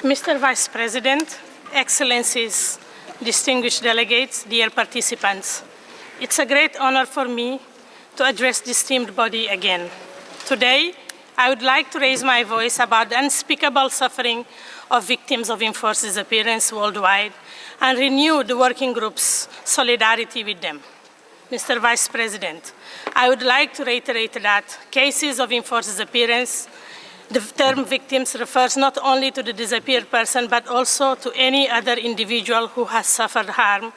Mr. Vice President, Excellencies, distinguished delegates, dear participants, it's a great honor for me to address this esteemed body again. Today, I would like to raise my voice about the unspeakable suffering of victims of enforced disappearance worldwide and renew the working group's solidarity with them. Mr. Vice President, I would like to reiterate that cases of enforced disappearance, the term victims refers not only to the disappeared person, but also to any other individual who has suffered harm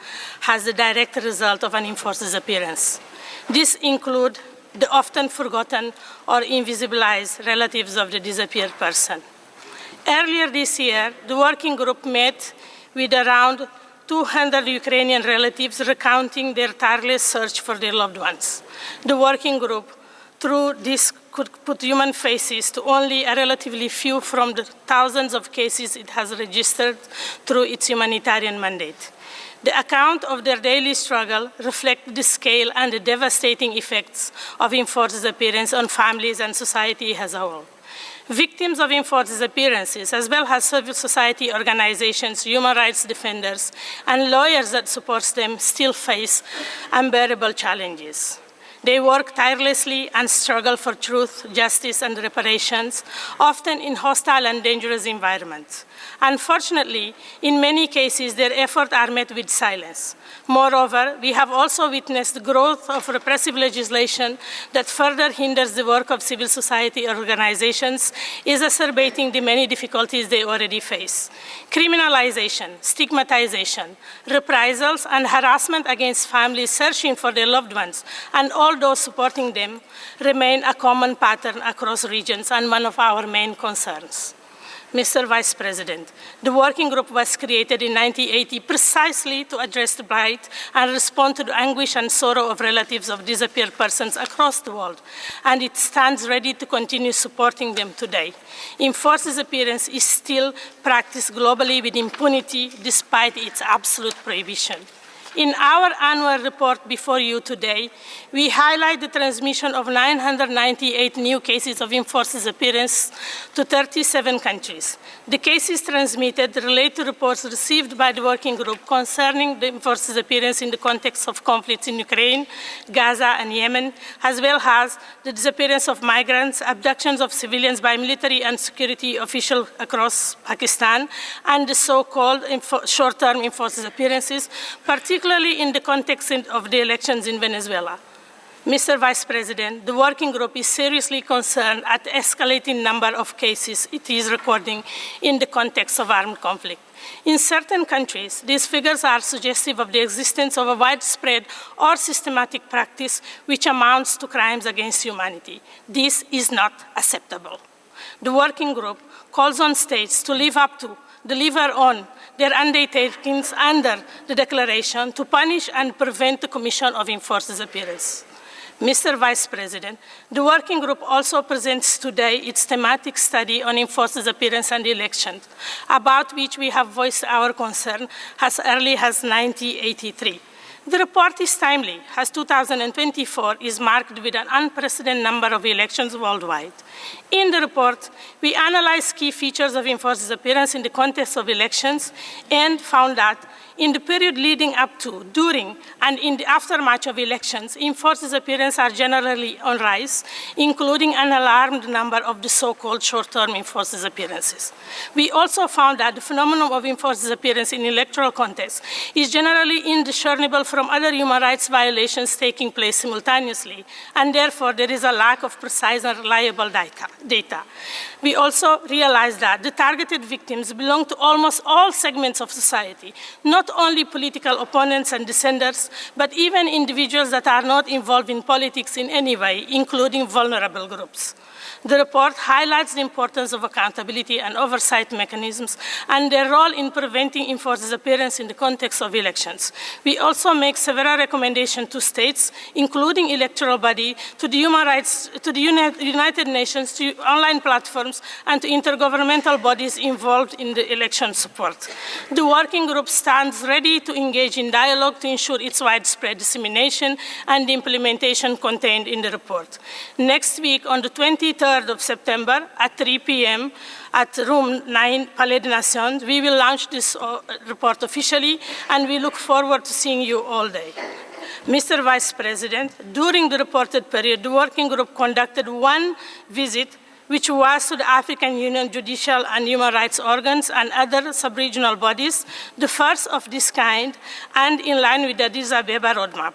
as the direct result of an enforced disappearance. These include the often forgotten or invisibilized relatives of the disappeared person. Earlier this year, the working group met with around 200 Ukrainian relatives recounting their tireless search for their loved ones. The working group, through this, could put human faces to only a relatively few from the thousands of cases it has registered through its humanitarian mandate. The account of their daily struggle reflects the scale and the devastating effects of enforced disappearance on families and society as a whole. Victims of enforced disappearances, as well as civil society organizations, human rights defenders, and lawyers that support them, still face unbearable challenges. They work tirelessly and struggle for truth, justice, and reparations, often in hostile and dangerous environments. Unfortunately, in many cases, their efforts are met with silence. Moreover, we have also witnessed the growth of repressive legislation that further hinders the work of civil society organizations, exacerbating the many difficulties they already face. Criminalization, stigmatization, reprisals, and harassment against families searching for their loved ones, and all those supporting them, remain a common pattern across regions and one of our main concerns. Mr. Vice President, the working group was created in 1980 precisely to address the plight and respond to the anguish and sorrow of relatives of disappeared persons across the world, and it stands ready to continue supporting them today. Enforced disappearance is still practiced globally with impunity despite its absolute prohibition. In our annual report before you today, we highlight the transmission of 998 new cases of enforced disappearance to 37 countries. The cases transmitted relate to reports received by the working group concerning the enforced disappearance in the context of conflicts in Ukraine, Gaza, and Yemen, as well as the disappearance of migrants, abductions of civilians by military and security officials across Pakistan, and the so-called short-term enforced disappearances, particularly in the context of the elections in Venezuela. Mr. Vice President, the working group is seriously concerned at the escalating number of cases it is recording in the context of armed conflict. In certain countries, these figures are suggestive of the existence of a widespread or systematic practice which amounts to crimes against humanity. This is not acceptable. The working group calls on states to live up to, deliver on their undertakings under the declaration to punish and prevent the commission of enforced disappearance. Mr. Vice President, the working group also presents today its thematic study on enforced disappearance and elections, about which we have voiced our concern as early as 1983. The report is timely, as 2024 is marked with an unprecedented number of elections worldwide. In the report, we analyzed key features of enforced disappearance in the context of elections and found that in the period leading up to, during, and in the aftermath of elections, enforced disappearances are generally on rise, including an alarmed number of the so-called short-term enforced disappearances. We also found that the phenomenon of enforced disappearance in electoral context is generally indiscernible from other human rights violations taking place simultaneously, and therefore there is a lack of precise and reliable data. We also realized that the targeted victims belong to almost all segments of society, not only political opponents and dissenters, but even individuals that are not involved in politics in any way, including vulnerable groups. The report highlights the importance of accountability and oversight mechanisms and their role in preventing enforced disappearance in the context of elections. We also make several recommendations to states, including electoral body, to the human rights, to the United Nations, to online platforms, and to intergovernmental bodies involved in the election support. The working group stands ready to engage in dialogue to ensure its widespread dissemination and the implementation contained in the report. Next week, on the 23rd of September at 3 p.m., at Room 9, Palais des Nations. We will launch this report officially, and we look forward to seeing you all day. Mr. Vice President, during the reported period, the working group conducted one visit, which was to the African Union judicial and human rights organs and other sub-regional bodies, the first of this kind, and in line with the Addis Ababa roadmap.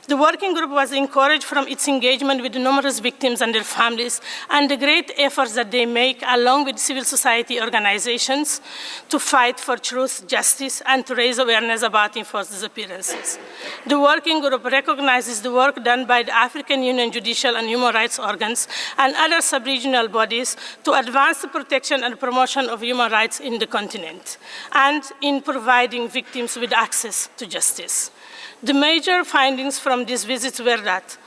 The working group was encouraged from its engagement with the numerous victims and their families and the great efforts that they make along with civil society organizations to fight for truth, justice, and to raise awareness about enforced disappearances. The working group recognizes the work done by the African Union judicial and human rights organs and other sub-regional bodies to advance the protection and promotion of human rights in the continent and in providing victims with access to justice. The major findings from these visits were that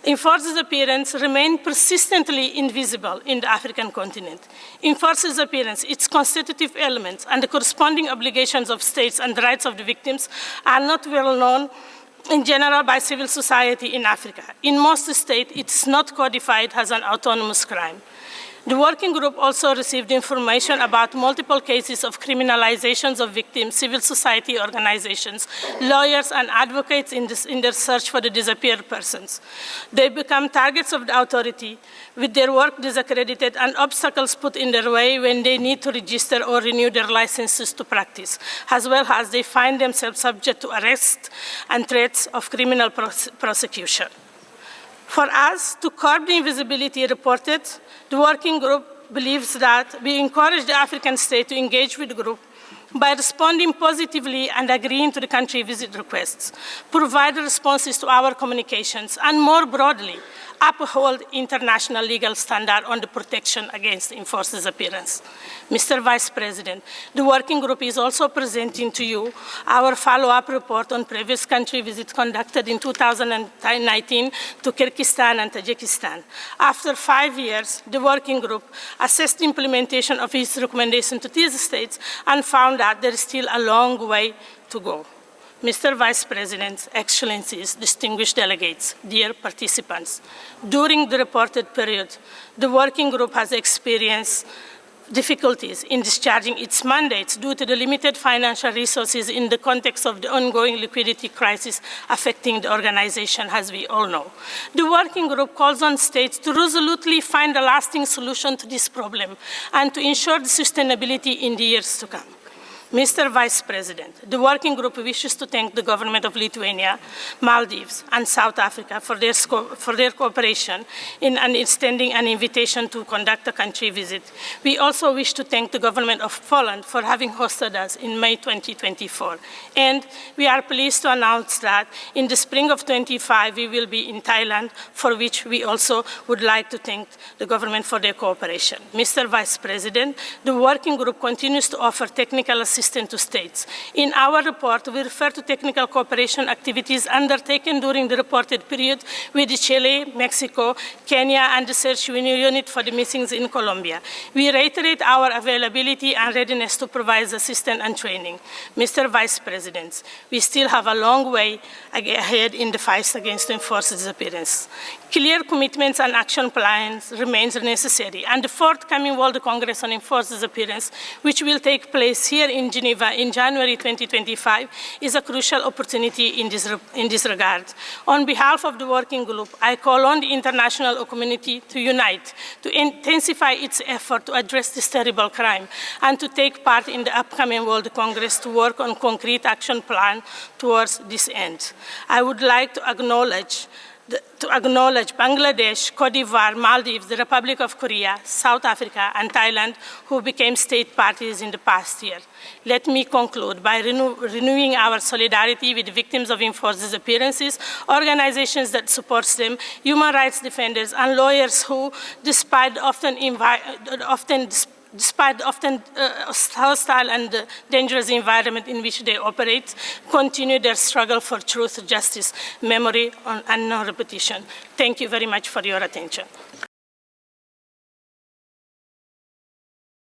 enforced disappearance remained persistently invisible in the African continent. Enforced disappearance, its constitutive elements, and the corresponding obligations of states and the rights of the victims are not well known in general by civil society in Africa. In most states, it is not codified as an autonomous crime. The working group also received information about multiple cases of criminalizations of victims, civil society organizations, lawyers, and advocates in their search for the disappeared persons. They become targets of the authority with their work discredited and obstacles put in their way when they need to register or renew their licenses to practice, as well as they find themselves subject to arrest and threats of criminal prosecution. For us to curb the invisibility reported, the working group believes that we encourage the African state to engage with the group by responding positively and agreeing to the country visit requests, provide responses to our communications, and more broadly, uphold international legal standard on the protection against enforced disappearance. Mr. Vice President, the working group is also presenting to you our follow-up report on previous country visits conducted in 2019 to Kyrgyzstan and Tajikistan. After 5 years, the working group assessed the implementation of its recommendation to these states and found that there is still a long way to go. Mr. Vice President, Excellencies, distinguished delegates, dear participants, during the reported period, the working group has experienced difficulties in discharging its mandates due to the limited financial resources in the context of the ongoing liquidity crisis affecting the organization, as we all know. The working group calls on states to resolutely find a lasting solution to this problem and to ensure the sustainability in the years to come. Mr. Vice President, the working group wishes to thank the government of Lithuania, Maldives, and South Africa for their cooperation in extending an invitation to conduct a country visit. We also wish to thank the government of Poland for having hosted us in May 2024. And we are pleased to announce that in the spring of 2025, we will be in Thailand, for which we also would like to thank the government for their cooperation. Mr. Vice President, the working group continues to offer technical assistance to states. In our report, we refer to technical cooperation activities undertaken during the reported period with Chile, Mexico, Kenya, and the Search Unit for the Missing in Colombia. We reiterate our availability and readiness to provide assistance and training. Mr. Vice President, we still have a long way ahead in the fight against enforced disappearance. Clear commitments and action plans remain necessary, and the forthcoming World Congress on Enforced Disappearance, which will take place here in Geneva in January 2025, is a crucial opportunity in this regard. On behalf of the working group, I call on the international community to unite, to intensify its effort to address this terrible crime, and to take part in the upcoming World Congress to work on concrete action plan towards this end. I would like to acknowledge Bangladesh, Cote d'Ivoire, Maldives, the Republic of Korea, South Africa, and Thailand, who became state parties in the past year. Let me conclude by renewing our solidarity with victims of enforced disappearances, organizations that support them, human rights defenders, and lawyers who, despite often hostile and dangerous environment in which they operate, continue their struggle for truth, justice, memory, and non-repetition. Thank you very much for your attention.